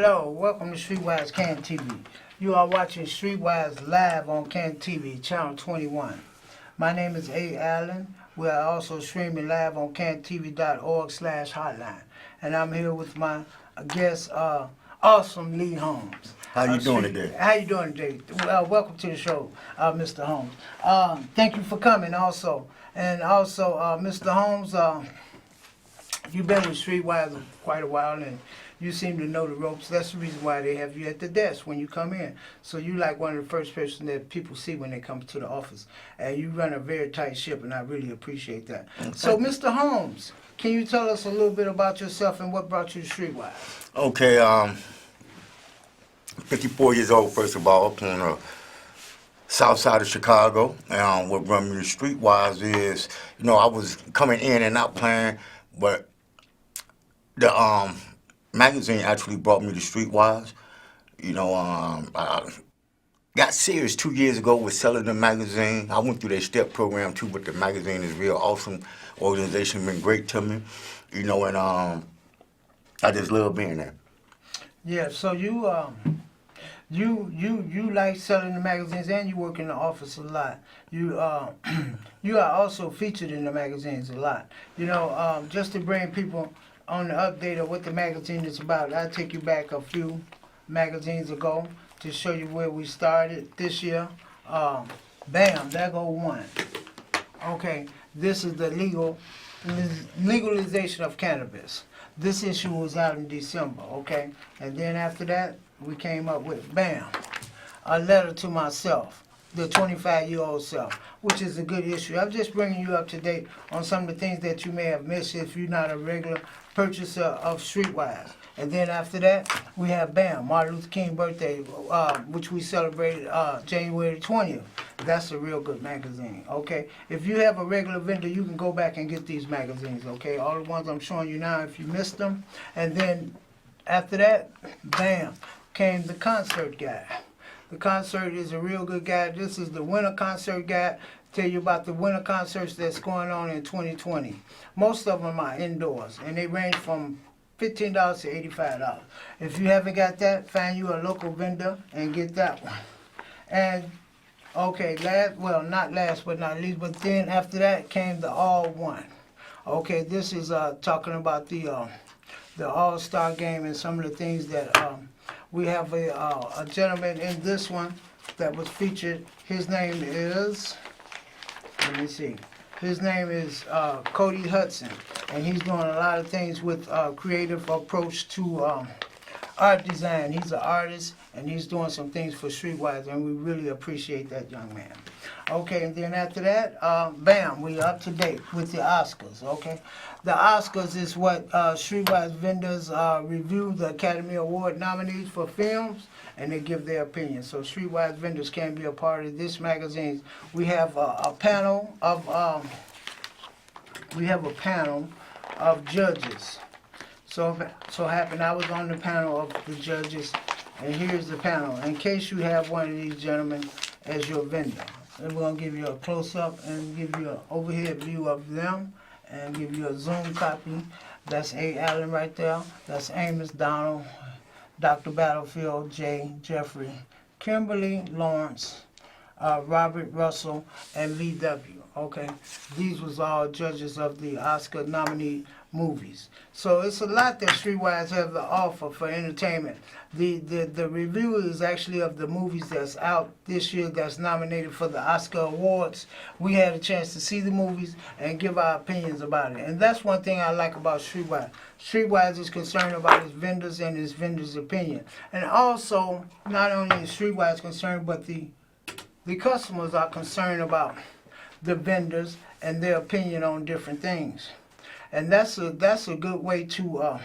Hello, welcome to Streetwise Can TV. You are watching Streetwise live on Can TV, channel 21. My name is A. Allen. We are also streaming live on cantv.org/hotline. And I'm here with my guest, awesome Lee Holmes. How you doing today? How you doing today? Well, welcome to the show, Mr. Holmes. Thank you for coming also. And also, Mr. Holmes, you've been with Streetwise quite a while, and you seem to know the ropes. That's the reason why they have you at the desk when you come in. So you like one of the first person that people see when they come to the office. And you run a very tight ship, and I really appreciate that. So, Mr. Holmes, can you tell us a little bit about yourself and what brought you to Streetwise? Okay, 54 years old, first of all, up on the south side of Chicago. What brought me to Streetwise is, I was coming in and out playing, but the magazine actually brought me to Streetwise. I got serious 2 years ago with selling the magazine. I went through their step program too, but the magazine is real awesome. Organization been great to me, and I just love being there. Yeah, so you like selling the magazines, and you work in the office a lot. You you are also featured in the magazines a lot. Just to bring people on the update of what the magazine is about, I'll take you back a few magazines ago to show you where we started this year. Bam, there go one. Okay, this is the legalization of cannabis. This issue was out in December, okay? And then after that, we came up with, bam, a letter to myself, the 25-year-old self, which is a good issue. I'm just bringing you up to date on some of the things that you may have missed if you're not a regular purchaser of Streetwise. And then after that, we have BAM, Martin Luther King birthday, which we celebrated January 20th. That's a real good magazine, okay? If you have a regular vendor, you can go back and get these magazines, okay? All the ones I'm showing you now, if you missed them. And then after that, BAM, came the concert guide. The concert is a real good guide. This is the winter concert guide. Tell you about the winter concerts that's going on in 2020. Most of them are indoors, and they range from $15 to $85. If you haven't got that, find you a local vendor and get that one. And okay, not last but not least, but then after that came the All One. Okay, this is talking about the All-Star game and some of the things that we have a gentleman in this one that was featured. His name is, let me see. His name is Cody Hudson, and he's doing a lot of things with creative approach to art design. He's an artist, and he's doing some things for Streetwise, and we really appreciate that young man. Okay, and then after that, bam, we up to date with the Oscars, okay? The Oscars is what Streetwise vendors review the Academy Award nominees for films, and they give their opinion. So Streetwise vendors can be a part of this magazine. We have a panel of judges. So happened I was on the panel of the judges, and here's the panel. In case you have one of these gentlemen as your vendor, and we're gonna give you a close-up and give you an overhead view of them, and give you a zoom copy. That's A. Allen right there. That's Amos Donald, Dr. Battlefield, J. Jeffrey, Kimberly Lawrence, Robert Russell, and Lee W. Okay, these was all judges of the Oscar nominee movies. So it's a lot that Streetwise have to offer for entertainment. The review is actually of the movies that's out this year that's nominated for the Oscar Awards. We had a chance to see the movies and give our opinions about it. And that's one thing I like about Streetwise. Streetwise is concerned about his vendors and his vendors' opinion. And also, not only is Streetwise concerned, but the customers are concerned about the vendors and their opinion on different things. And that's a good way to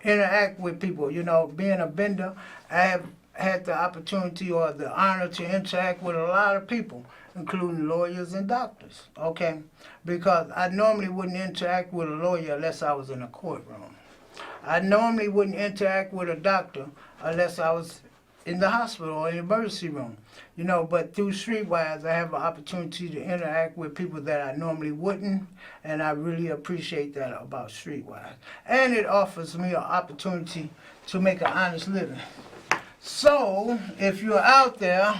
interact with people. Being a vendor, I have had the opportunity or the honor to interact with a lot of people, including lawyers and doctors, okay? Because I normally wouldn't interact with a lawyer unless I was in a courtroom. I normally wouldn't interact with a doctor unless I was in the hospital or in the emergency room. You know, but through Streetwise, I have an opportunity to interact with people that I normally wouldn't, and I really appreciate that about Streetwise. And it offers me an opportunity to make an honest living. So, if you're out there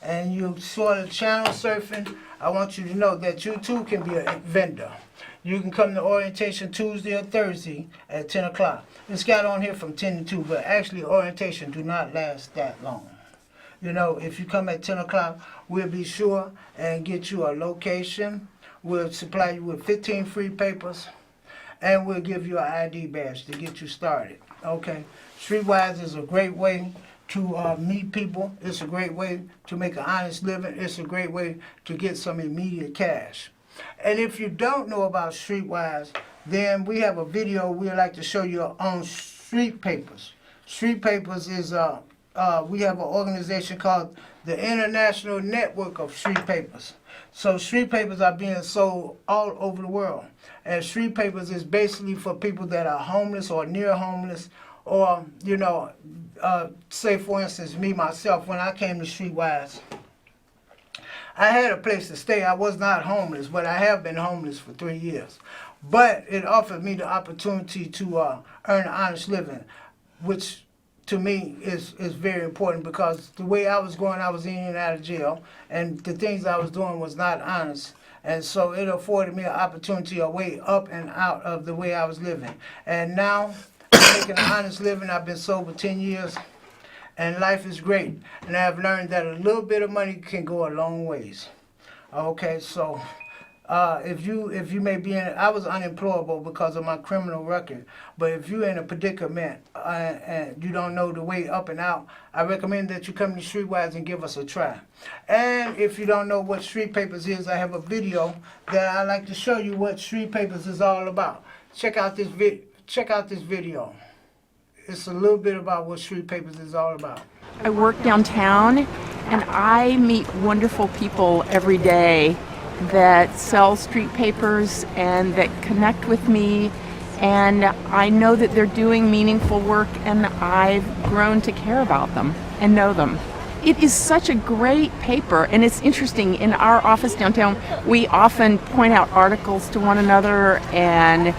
and you sort of channel surfing, I want you to know that you too can be a vendor. You can come to orientation Tuesday or Thursday at 10 o'clock. It's got on here from 10 to 2, but actually orientation do not last that long. You know, if you come at 10 o'clock, we'll be sure and get you a location. We'll supply you with 15 free papers, and we'll give you an ID badge to get you started. Okay? Streetwise is a great way to meet people. It's a great way to make an honest living. It's a great way to get some immediate cash. And if you don't know about Streetwise, then we have a video we'd like to show you on Street Papers. Street Papers is we have an organization called the International Network of Street Papers. So street papers are being sold all over the world. And street papers is basically for people that are homeless or near homeless, or, you know, say for instance, me, myself, when I came to Streetwise, I had a place to stay. I was not homeless, but I have been homeless for 3 years. But it offered me the opportunity to earn an honest living, which to me is very important, because the way I was going, I was in and out of jail, and the things I was doing was not honest. And so it afforded me an opportunity, a way up and out of the way I was living. And now, I'm making an honest living. I've been sober 10 years, and life is great. And I've learned that a little bit of money can go a long ways. Okay, so if you may be in, I was unemployable because of my criminal record, but if you're in a predicament and you don't know the way up and out, I recommend that you come to Streetwise and give us a try. And if you don't know what Street Papers is, I have a video that I like to show you what Street Papers is all about. Check out this video. It's a little bit about what Street Papers is all about. I work downtown, and I meet wonderful people every day that sell street papers and that connect with me, and I know that they're doing meaningful work, and I've grown to care about them and know them. It is such a great paper, and it's interesting. In our office downtown, we often point out articles to one another, and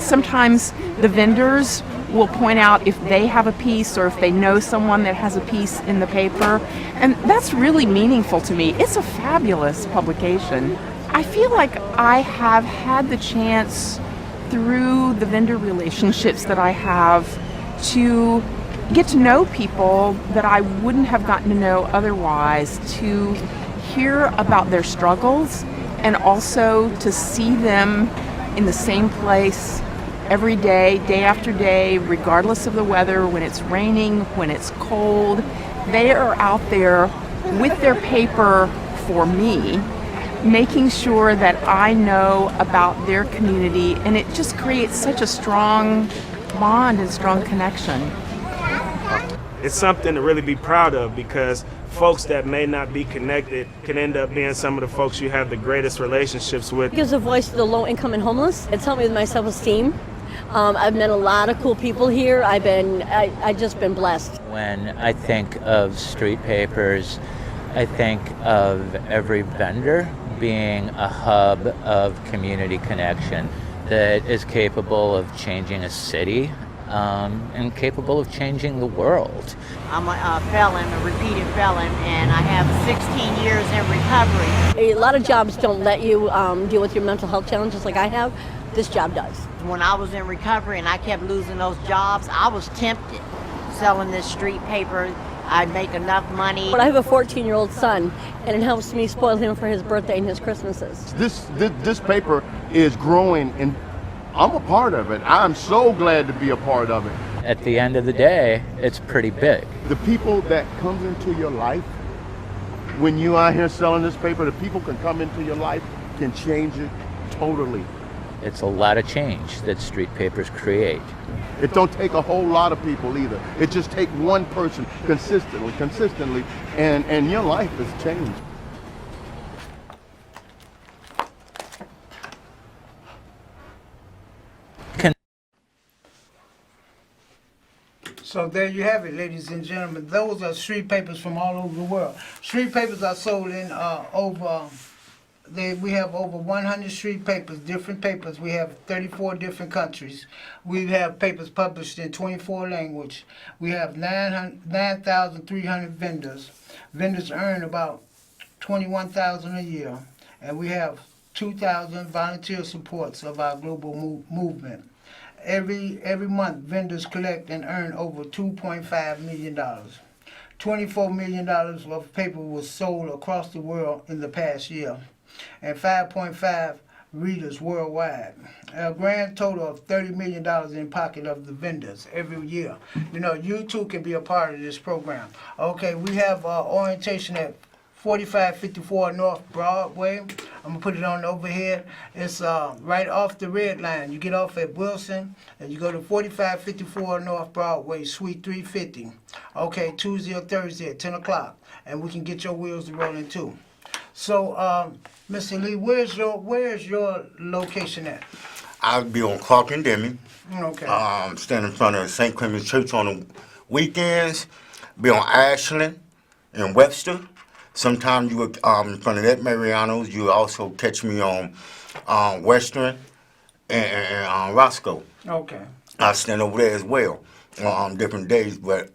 sometimes the vendors will point out if they have a piece or if they know someone that has a piece in the paper. And that's really meaningful to me. It's a fabulous publication. I feel like I have had the chance through the vendor relationships that I have to get to know people that I wouldn't have gotten to know otherwise, to hear about their struggles, and also to see them in the same place every day, day after day, regardless of the weather, when it's raining, when it's cold. They are out there with their paper for me, making sure that I know about their community, and it just creates such a strong bond and strong connection. It's something to really be proud of, because folks that may not be connected can end up being some of the folks you have the greatest relationships with. It gives a voice to the low income and homeless. It's helped me with my self-esteem. I've met a lot of cool people here. I just been blessed. When I think of street papers, I think of every vendor being a hub of community connection that is capable of changing a city and capable of changing the world. I'm a felon, a repeated felon, and I have 16 years in recovery. A lot of jobs don't let you deal with your mental health challenges like I have. This job does. When I was in recovery and I kept losing those jobs, I was tempted. Selling this street paper, I'd make enough money. But I have a 14-year-old son, and it helps me spoil him for his birthday and his Christmases. This paper is growing, and I'm a part of it. I'm so glad to be a part of it. At the end of the day, it's pretty big. The people that comes into your life, when you out here selling this paper, the people can come into your life, can change it totally. It's a lot of change that street papers create. It don't take a whole lot of people either. It just take one person consistently, and your life has changed. So there you have it, ladies and gentlemen. Those are street papers from all over the world. Street papers are sold in we have over 100 street papers, different papers. We have 34 different countries. We have papers published in 24 languages. We have 9,300 vendors. Vendors earn about $21,000 a year, and we have 2,000 volunteer supports of our global movement. Every month, vendors collect and earn over $2.5 million. $24 million of paper was sold across the world in the past year, and 5.5 readers worldwide. A grand total of $30 million in pocket of the vendors every year. You know, you too can be a part of this program. Okay, we have orientation at 4554 North Broadway. I'm gonna put it on the overhead. It's right off the red line. You get off at Wilson and you go to 4554 North Broadway, Suite 350. Okay, Tuesday or Thursday at 10 o'clock, and we can get your wheels rolling too. So, Mr. Lee, where's your location at? I'll be on Clark and Deming. Okay. Stand in front of St. Clement's Church on the weekends. Be on Ashland and Webster. Sometimes you in front of that Mariano's. You also catch me on Western and Roscoe. Okay. I stand over there as well on different days, but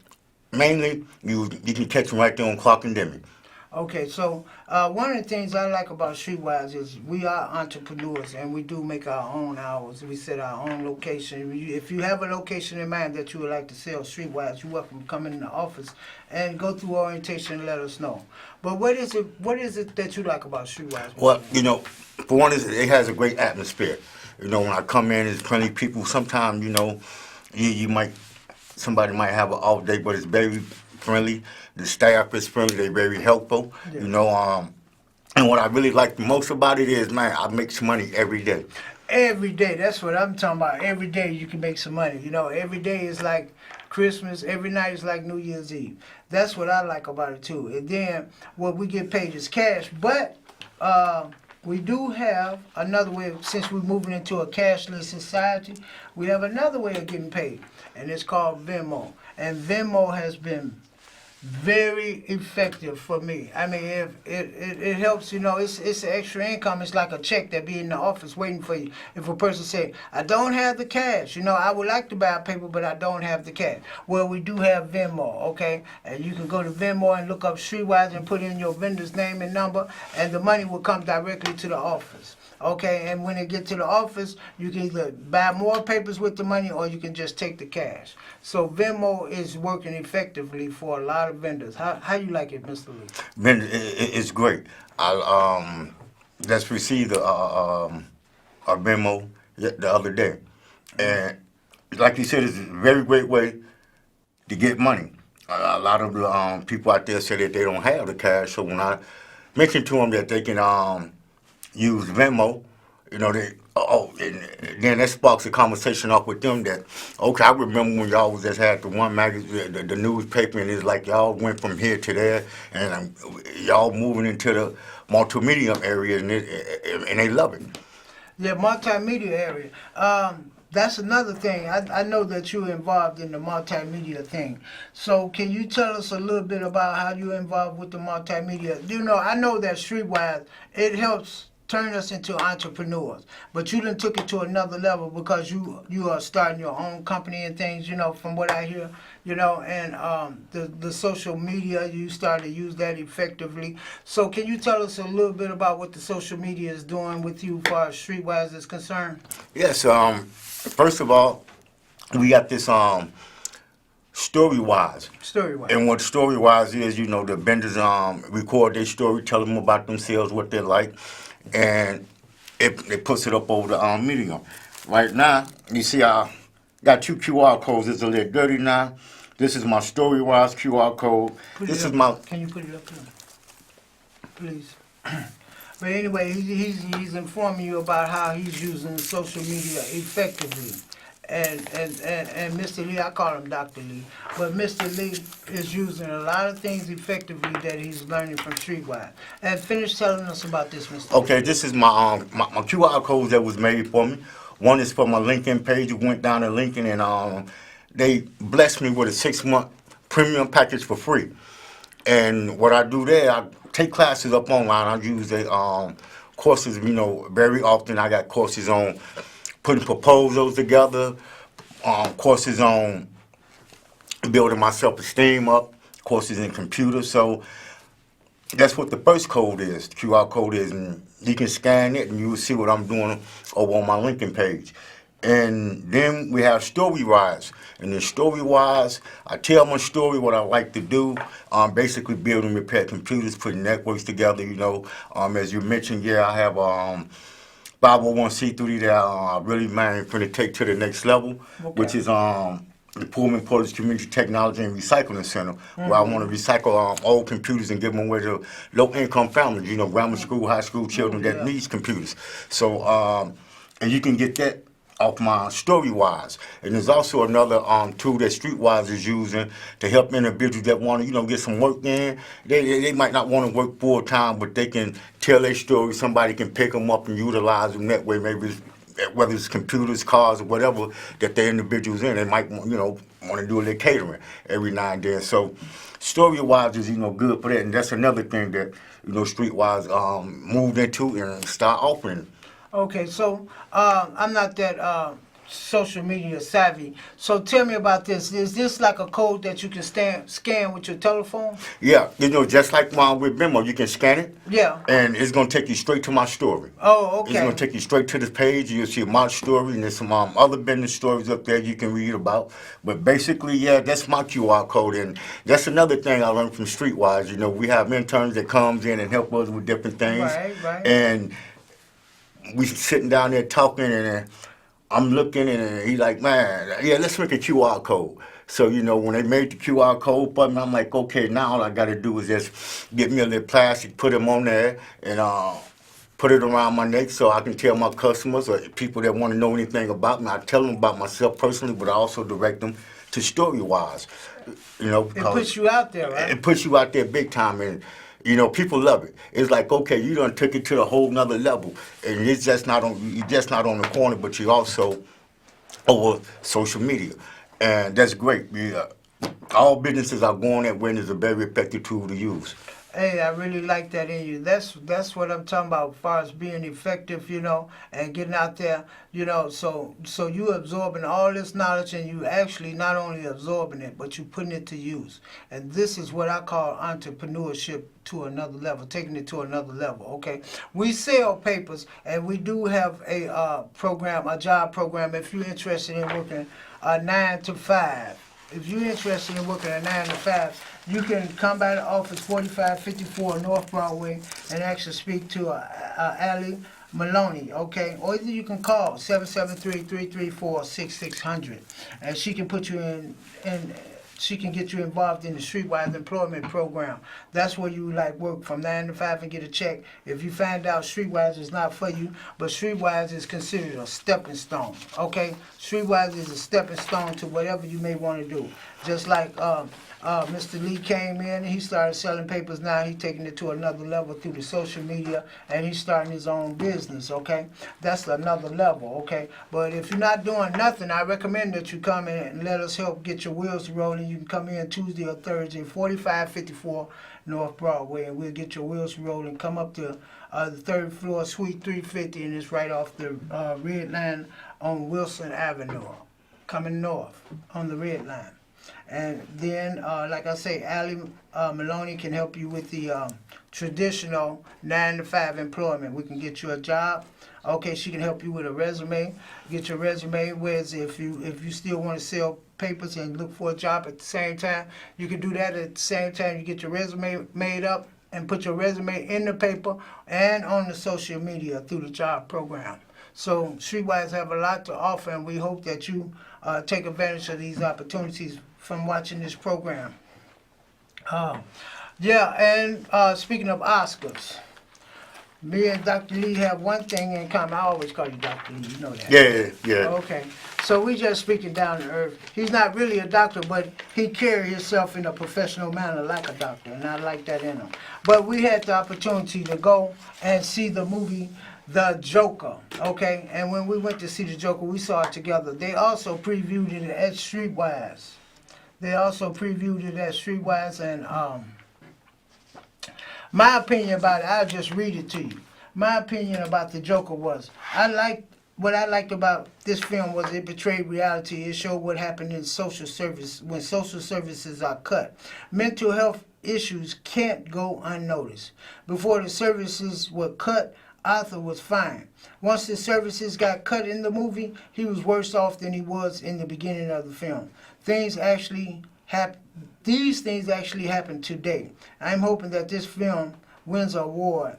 mainly you can catch me right there on Clark and Deming. Okay, so one of the things I like about Streetwise is we are entrepreneurs and we do make our own hours. We set our own location. If you have a location in mind that you would like to sell Streetwise, you're welcome to come in the office and go through orientation and let us know. But what is it that you like about Streetwise? Well, you know, for one, it has a great atmosphere. You know, when I come in, there's plenty of people. Sometimes, you know, somebody might have an off day, but it's very friendly. The staff is friendly. They're very helpful. Yeah. You know, and what I really like the most about it is, man, I make some money every day. Every day. That's what I'm talking about. Every day you can make some money. You know, every day is like Christmas. Every night is like New Year's Eve. That's what I like about it too. And then what we get paid is cash, but we do have another way. Since we're moving into a cashless society, we have another way of getting paid, and it's called Venmo. And Venmo has been very effective for me. I mean, it helps, you know, it's an extra income. It's like a check that be in the office waiting for you. If a person say, I don't have the cash, you know, I would like to buy paper, but I don't have the cash. Well, we do have Venmo, okay? And you can go to Venmo and look up Streetwise and put in your vendor's name and number, and the money will come directly to the office. Okay, and when they get to the office, you can either buy more papers with the money or you can just take the cash. So Venmo is working effectively for a lot of vendors. How you like it, Mr. Lee? It's great. I just received a Venmo the other day. And like you said, it's a very great way to get money. A lot of the people out there say that they don't have the cash, so when I mention to them that they can use Venmo, you know, and then that sparks a conversation off with them that, okay, I remember when y'all just had the one magazine, the newspaper, and it's like y'all went from here to there, and y'all moving into the multimedia area, and they love it. Yeah, multimedia area. That's another thing. I know that you're involved in the multimedia thing. So can you tell us a little bit about how you're involved with the multimedia? You know, I know that Streetwise, it helps turn us into entrepreneurs. But you done took it to another level because you are starting your own company and things, you know, from what I hear, you know, and the social media, you started to use that effectively. So can you tell us a little bit about what the social media is doing with you as far as Streetwise is concerned? Yes, first of all, we got this Storywise. Storywise. And what Storywise is, you know, the vendors record their story, tell them about themselves, what they're like, and it puts it up over the medium. Right now, you see I got 2 QR codes. It's a little dirty now. This is my Storywise QR code. Can you put it up there? Please. But anyway, he's informing you about how he's using social media effectively. And Mr. Lee, I call him Dr. Lee, but Mr. Lee is using a lot of things effectively that he's learning from Streetwise. And finish telling us about this, Mr. Lee. Okay, this is my QR codes that was made for me. One is for my LinkedIn page. You went down to LinkedIn and they blessed me with a 6-month premium package for free. And what I do there, I take classes up online. I use the courses, very often. I got courses on putting proposals together, courses on building my self-esteem up, courses in computers. So that's what the first code is, the QR code is, and you can scan it and you will see what I'm doing over on my LinkedIn page. And then we have Streetwise. And in Streetwise, I tell my story, what I like to do, basically build and repair computers, putting networks together, As you mentioned, I have 501c3 that I really, man, finna take to the next level, which is the Pullman Portage Community Technology and Recycling Center, where I want to recycle old computers and give them away to low-income families, grammar school, high school children that needs computers. So, and you can get that off my Streetwise. And there's also another tool that Streetwise is using to help individuals that want to, get some work in. They might not want to work full time, but they can tell their story. Somebody can pick them up and utilize them that way. Maybe whether it's computers, cars, or whatever that the individuals in, they might want to do a little catering every now and then. So Streetwise is good for that, and that's another thing that Streetwise moved into and start offering. Okay, so I'm not that social media savvy. So tell me about this. Is this like a code that you can scan with your telephone? Yeah, just like with Venmo, you can scan it. Yeah. And it's going to take you straight to my story. Oh, okay. It's going to take you straight to the page. You'll see my story, and there's some other business stories up there you can read about. But basically, that's my QR code. And that's another thing I learned from Streetwise. We have interns that comes in and help us with different things. Right. And we sitting down there talking, and I'm looking, and he's like, man, let's make a QR code. So, when they made the QR code button, I'm like, okay, now all I got to do is just get me a little plastic, put them on there, and put it around my neck so I can tell my customers or people that want to know anything about me. I tell them about myself personally, but I also direct them to Streetwise. It puts you out there, right? It puts you out there big time, and people love it. It's like, okay, you done took it to a whole nother level, and you're just not on the corner, but you're also over social media, and that's great. All businesses are going that way, and it's a very effective tool to use. Hey, I really like that in you. That's what I'm talking about as far as being effective, and getting out there, so you absorbing all this knowledge, and you actually not only absorbing it, but you putting it to use. And this is what I call entrepreneurship to another level, taking it to another level, okay? We sell papers, and we do have a job program, if you're interested in working 9 to 5. If you're interested in working a 9 to 5, you can come by the office 4554 North Broadway and actually speak to Allie Maloney, okay? Or either you can call 773-334-6600, and she can put you in she can get you involved in the Streetwise employment program. That's where you work from 9 to 5 and get a check. If you find out Streetwise is not for you, but Streetwise is considered a stepping stone, okay? Streetwise is a stepping stone to whatever you may want to do. Just like Mr. Lee came in, he started selling papers. Now he's taking it to another level through the social media, and he's starting his own business, okay? That's another level, okay? But if you're not doing nothing, I recommend that you come in and let us help get your wheels rolling. You can come in Tuesday or Thursday, 4554 North Broadway, and we'll get your wheels rolling. Come up to the 3rd floor, Suite 350, and it's right off the red line on Wilson Avenue, coming north on the red line. And then, like I say, Allie Maloney can help you with the traditional 9 to 5 employment. We can get you a job. Okay, she can help you with a resume. Get your resume. Whereas if you still want to sell papers and look for a job at the same time, you can do that at the same time. You get your resume made up and put your resume in the paper and on the social media through the job program. So Streetwise have a lot to offer, and we hope that you take advantage of these opportunities from watching this program. Speaking of Oscars, me and Dr. Lee have one thing in common. I always call you Dr. Lee, you know that. Yeah. Okay. So we just speaking down to earth. He's not really a doctor, but he carry himself in a professional manner like a doctor, and I like that in him. But we had the opportunity to go and see the movie The Joker, okay? And when we went to see The Joker, we saw it together. They also previewed it at Streetwise. And my opinion about it, I'll just read it to you. My opinion about The Joker was, what I liked about this film was it portrayed reality. It showed what happened in social service when social services are cut. Mental health issues can't go unnoticed. Before the services were cut, Arthur was fine. Once the services got cut in the movie, he was worse off than he was in the beginning of the film. These things actually happened today. I'm hoping that this film wins an award.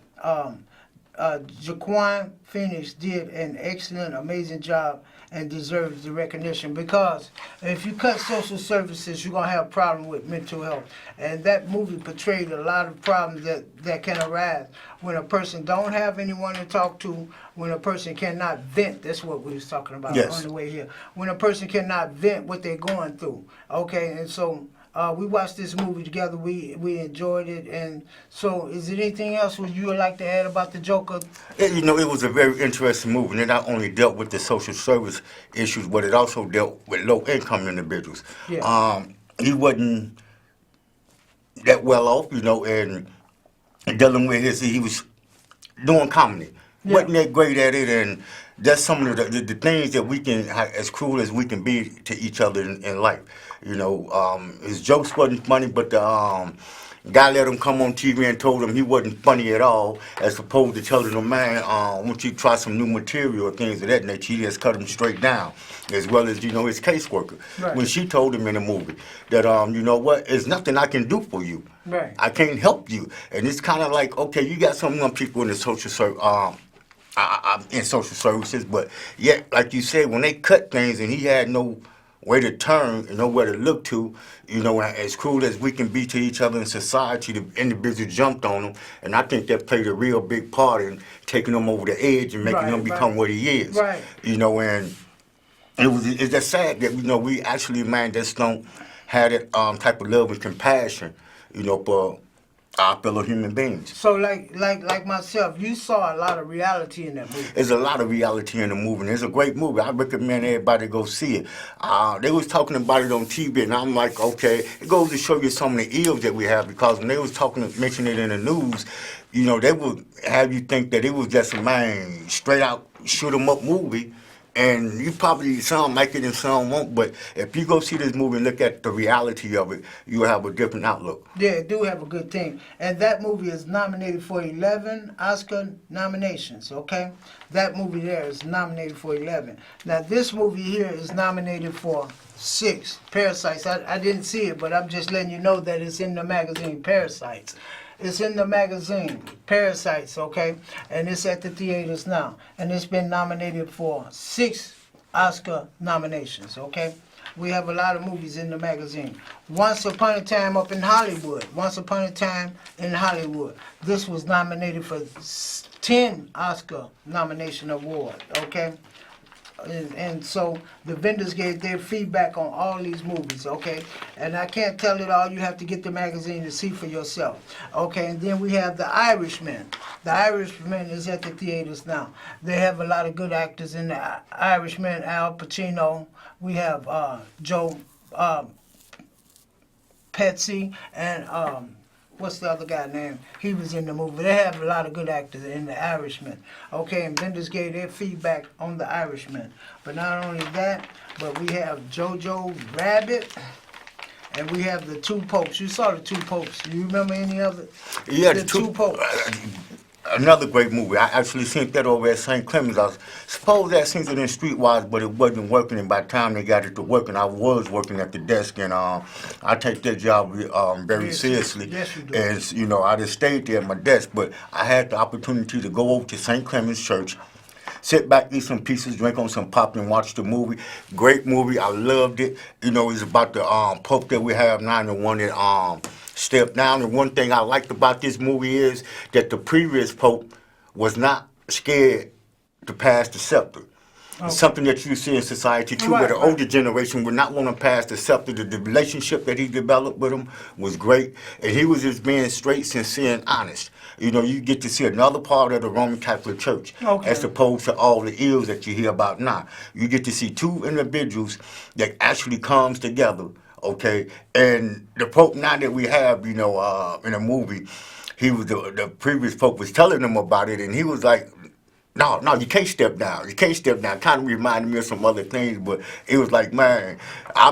Jaquan Phoenix did an excellent, amazing job and deserves the recognition, because if you cut social services, you're going to have a problem with mental health. And that movie portrayed a lot of problems that can arise when a person don't have anyone to talk to, when a person cannot vent. That's what we was talking about on the way here. When a person cannot vent what they're going through. Okay, and so we watched this movie together. We enjoyed it. And so, is there anything else you would like to add about The Joker? You know, it was a very interesting movie. And it not only dealt with the social service issues, but it also dealt with low-income individuals. Yeah. He wasn't that well off, you know, and dealing with he was doing comedy. Yeah. Wasn't that great at it, and that's some of the things that we can, as cruel as we can be to each other in life. You know, his jokes wasn't funny, but the guy let him come on TV and told him he wasn't funny at all, as opposed to telling him, man, once you try some new material or things of that nature, he just cut him straight down, as well as, you know, his caseworker. Right. When she told him in the movie that, you know what, there's nothing I can do for you. Right. I can't help you. And it's kind of like, okay, you got some young people in the social in social services, but yet, like you said, when they cut things and he had no way to turn and nowhere to look to, you know, as cruel as we can be to each other in society, the individual jumped on him, and I think that played a real big part in taking him over the edge and making him become what he is. Right. You know, and it's just sad that, you know, we actually, man, just don't have that type of love and compassion, you know, for our fellow human beings. So like myself, you saw a lot of reality in that movie. There's a lot of reality in the movie, and it's a great movie. I recommend everybody go see it. They was talking about it on TV, and I'm like, okay, it goes to show you some of the ills that we have, because when they was mentioning it in the news, you know, they would have you think that it was just a man straight out shoot 'em up movie. And you probably, some like it and some won't, but if you go see this movie and look at the reality of it, you'll have a different outlook. Yeah, it do have a good thing. And that movie is nominated for 11 Oscar nominations, okay? That movie there is nominated for 11. Now, this movie here is nominated for 6, Parasites. I didn't see it, but I'm just letting you know that it's in the magazine, Parasites. It's in the magazine, Parasites, okay? And it's at the theaters now. And it's been nominated for 6 Oscar nominations, okay? We have a lot of movies in the magazine. Once Upon a Time up in Hollywood. Once Upon a Time in Hollywood. This was nominated for 10 Oscar nomination award, okay? And so the vendors gave their feedback on all these movies, okay? And I can't tell it all. You have to get the magazine to see for yourself, okay? And then we have The Irishman. The Irishman is at the theaters now. They have a lot of good actors in The Irishman. Al Pacino. We have Joe Pesci and what's the other guy name? He was in the movie. They have a lot of good actors in The Irishman. Okay, and vendors gave their feedback on The Irishman. But not only that, but we have Jojo Rabbit, and we have The Two Popes. You saw The Two Popes. Do you remember any of it? Yeah, The Two Popes. Another great movie. I actually seen that over at St. Clemens. I suppose that seen it in Streetwise, but it wasn't working. And by the time they got it to working, I was working at the desk, and I take that job very seriously. Yes, you do. And you know, I just stayed there at my desk, but I had the opportunity to go over to St. Clemens Church, sit back, eat some pieces, drink on some pop, and watch the movie. Great movie. I loved it. You know, it's about the Pope that we have now, and the one that stepped down. And one thing I liked about this movie is that the previous Pope was not scared to pass the scepter. Something that you see in society too, Right, where the right. older generation would not want to pass the scepter. The relationship that he developed with him was great, and he was just being straight, sincere, and honest. You know, you get to see another part of the Roman Catholic Church, Okay. as opposed to all the ills that you hear about now. You get to see two individuals that actually comes together, okay? And the Pope now that we have, you know, in a movie, he was the previous Pope was telling them about it, and he was like, no, you can't step down. You can't step down. Kind of reminded me of some other things, but it was like, man, I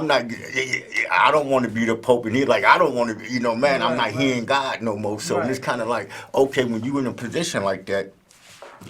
don't want to be the Pope. And he's like, I don't want to be, you know, man, I'm not hearing God no more. So Right. it's kind of like, okay, when you're in a position like that,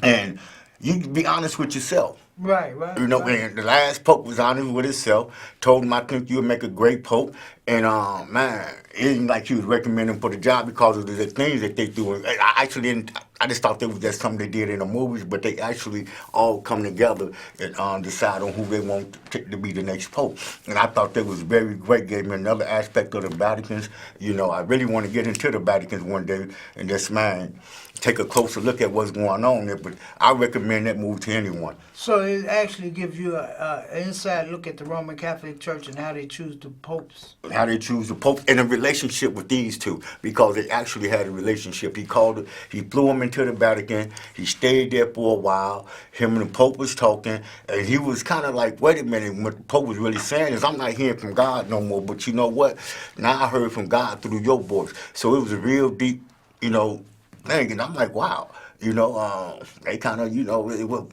and you be honest with yourself. Right. You know, right. and the last Pope was honest with himself, told him, I think you'll make a great Pope. And, man, it ain't like he was recommending for the job because of the things that they do. I actually didn't, I just thought that was just something they did in the movies, but they actually all come together and decide on who they want to be the next Pope. And I thought that was very great, gave me another aspect of the Vaticans. You know, I really want to get into the Vaticans one day and just, man, take a closer look at what's going on there. But I recommend that movie to anyone. So it actually gives you an inside look at the Roman Catholic Church and how they choose the popes. How they choose the Pope and a relationship with these two, because they actually had a relationship. He flew him into the Vatican. He stayed there for a while. Him and the Pope was talking, and he was kind of like, wait a minute, what the Pope was really saying is, I'm not hearing from God no more, but you know what? Now I heard from God through your voice. So it was a real deep, you know, thing, and I'm like, wow, you know, they kind of, you know,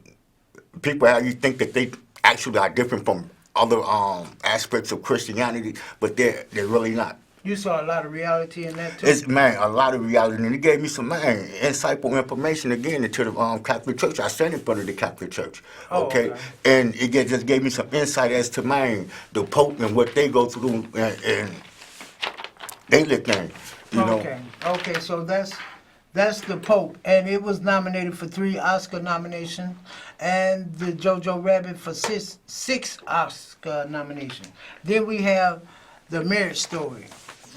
people how you think that they actually are different from other aspects of Christianity, but they're really not. You saw a lot of reality in that too. It's, man, a lot of reality, and it gave me some, man, insightful information again into the Catholic Church. I sat in front of the Catholic Church, okay? And it just gave me some insight as to, man, the Pope and what they go through and they live things, you know. Okay, so that's the Pope, and it was nominated for 3 Oscar nominations, and the Jojo Rabbit for six Oscar nominations. Then we have the Marriage Story,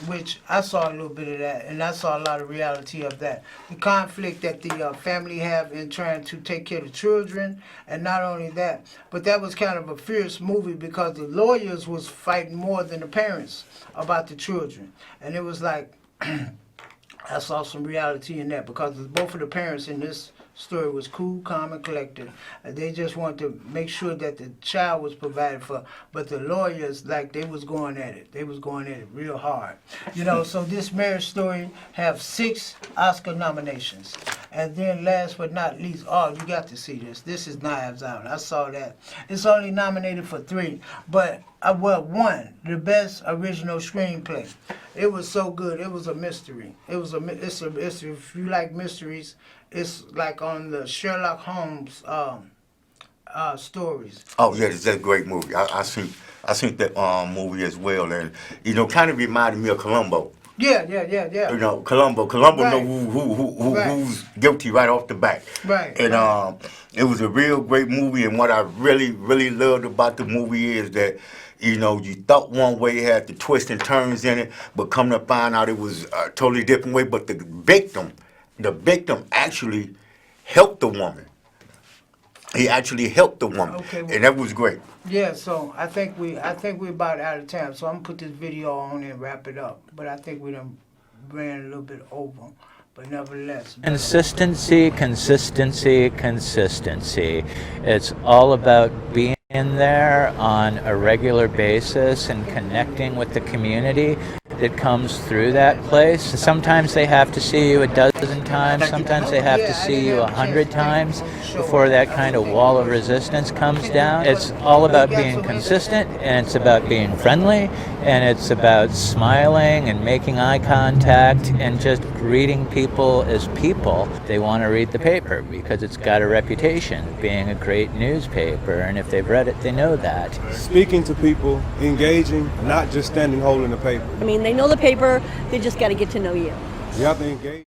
which I saw a little bit of that, and I saw a lot of reality of that. The conflict that the family have in trying to take care of the children, and not only that, but that was kind of a fierce movie because the lawyers was fighting more than the parents about the children, and it was like. I saw some reality in that because both of the parents in this story was cool, calm, and collected. They just wanted to make sure that the child was provided for, but the lawyers, like, they was going at it. They was going at it real hard. You know, so this Marriage Story have 6 Oscar nominations. And then last but not least, oh, you got to see this. This is Knives Out. I saw that. It's only nominated for 3, but, won the best original screenplay. It was so good. It was a mystery. It's a mystery. If you like mysteries, it's like on the Sherlock Holmes stories. Oh yeah, it's a great movie. I seen that movie as well, and you know, kind of reminded me of Columbo. Yeah. You know, Columbo Right. know Right. who's guilty right off the bat. Right. And it was a real great movie. And what I really loved about the movie is that, you know, you thought one way, it had the twists and turns in it, but come to find out it was a totally different way. But the victim actually helped the woman. He actually helped the woman, Okay, well, and that was great. Yeah, so I think we're about out of time. So I'm gonna put this video on and wrap it up. But I think we done ran a little bit over. But nevertheless. Consistency. It's all about being there on a regular basis and connecting with the community that comes through that place. Sometimes they have to see you a dozen times, sometimes they have to see you 100 times before that kind of wall of resistance comes down. It's all about being consistent, and it's about being friendly, and it's about smiling and making eye contact and just greeting people as people. They want to read the paper because it's got a reputation of being a great newspaper, and if they've read it, they know that. Speaking to people, engaging, not just standing holding the paper. I mean, they know the paper, they just got to get to know you. You have to engage.